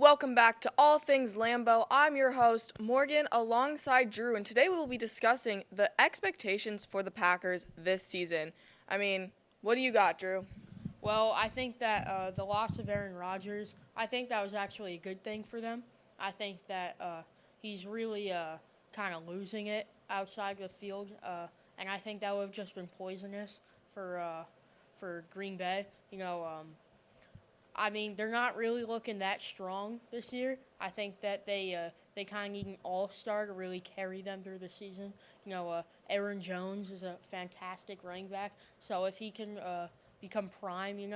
Welcome back to All Things Lambeau. I'm your host, Morgan, alongside Drew, and today we will be discussing the expectations for the Packers this season. What do you got, Drew? Well, I think that the loss of Aaron Rodgers, I think that was actually a good thing for them. I think that he's really kind of losing it outside the field, and I think that would have just been poisonous for Green Bay. They're not really looking that strong this year. I think that they kind of need an all-star to really carry them through the season. Aaron Jones is a fantastic running back, so if he can become prime, he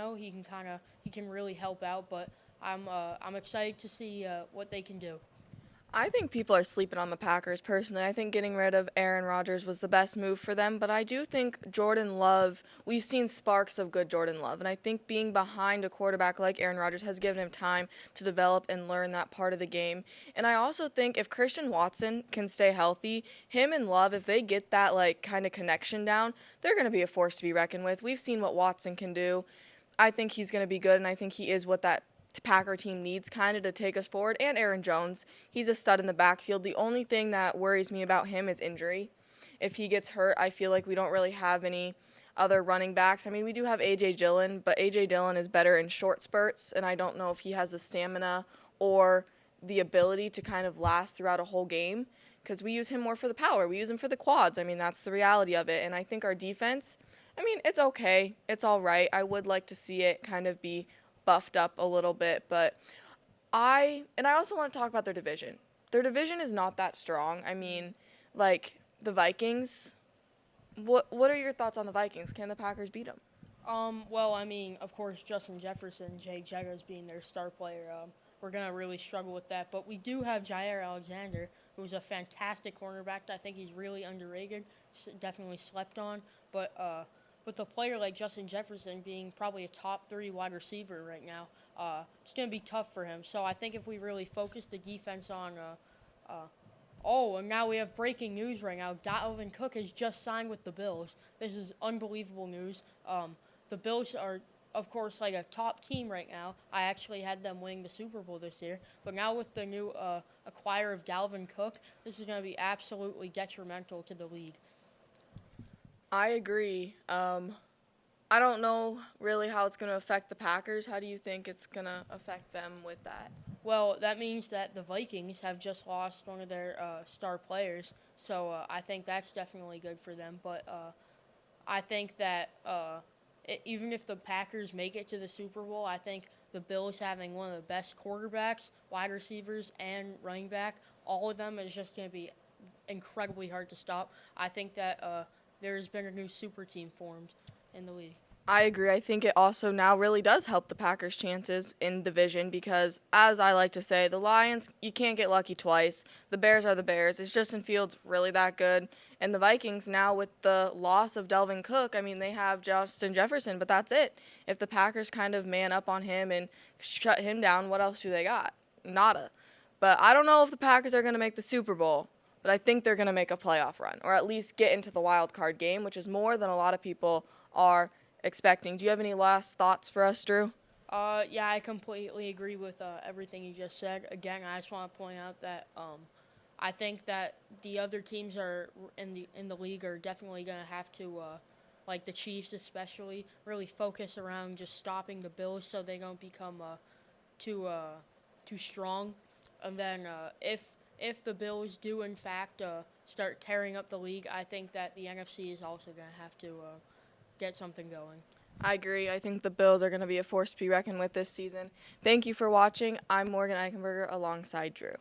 can really help out. But I'm excited to see what they can do. I think people are sleeping on the Packers personally. I think getting rid of Aaron Rodgers was the best move for them, but I do think Jordan Love, we've seen sparks of good Jordan Love, and I think being behind a quarterback like Aaron Rodgers has given him time to develop and learn that part of the game. And I also think if Christian Watson can stay healthy, him and Love, if they get that kind of connection down, they're going to be a force to be reckoned with. We've seen what Watson can do. I think he's going to be good, and I think he is what that Packer team needs kind of to take us forward. And Aaron Jones, he's a stud in the backfield. The only thing that worries me about him is injury. If he gets hurt, I feel like we don't really have any other running backs. We do have A.J. Dillon, but A.J. Dillon is better in short spurts, and I don't know if he has the stamina or the ability to kind of last throughout a whole game because we use him more for the power. We use him for the quads. That's the reality of it. And I think our defense, it's okay. It's all right. I would like to see it kind of be buffed up a little bit, but I also want to talk about their division. Their division is not that strong. The Vikings. What are your thoughts on the Vikings? Can the Packers beat them? Of course, Justin Jefferson, Jake Jaggers being their star player, we're gonna really struggle with that. But we do have Jair Alexander, who's a fantastic cornerback. I think he's really underrated, definitely slept on. But with a player like Justin Jefferson being probably a top 3 wide receiver right now, it's going to be tough for him. So I think if we really focus the defense on and now we have breaking news right now. Dalvin Cook has just signed with the Bills. This is unbelievable news. The Bills are, of course, like a top team right now. I actually had them winning the Super Bowl this year. But now with the new acquire of Dalvin Cook, this is going to be absolutely detrimental to the league. I agree. I don't know really how it's going to affect the Packers. How do you think it's going to affect them with that? Well, that means that the Vikings have just lost one of their star players, so I think that's definitely good for them. But I think that even if the Packers make it to the Super Bowl, I think the Bills having one of the best quarterbacks, wide receivers, and running back, all of them is just going to be incredibly hard to stop. I think that there's been a new super team formed in the league. I agree. I think it also now really does help the Packers' chances in division because, as I like to say, the Lions, you can't get lucky twice. The Bears are the Bears. Is Justin Fields really that good? And the Vikings now with the loss of Dalvin Cook, they have Justin Jefferson, but that's it. If the Packers kind of man up on him and shut him down, what else do they got? Nada. But I don't know if the Packers are going to make the Super Bowl, but I think they're going to make a playoff run or at least get into the wild card game, which is more than a lot of people are expecting. Do you have any last thoughts for us, Drew? Yeah, I completely agree with everything you just said. Again, I just want to point out that I think that the other teams are in the league are definitely going to have to, like the Chiefs especially, really focus around just stopping the Bills so they don't become too strong. And then if the Bills do in fact start tearing up the league, I think that the NFC is also going to have to get something going. I agree. I think the Bills are going to be a force to be reckoned with this season. Thank you for watching. I'm Morgan Eichenberger alongside Drew.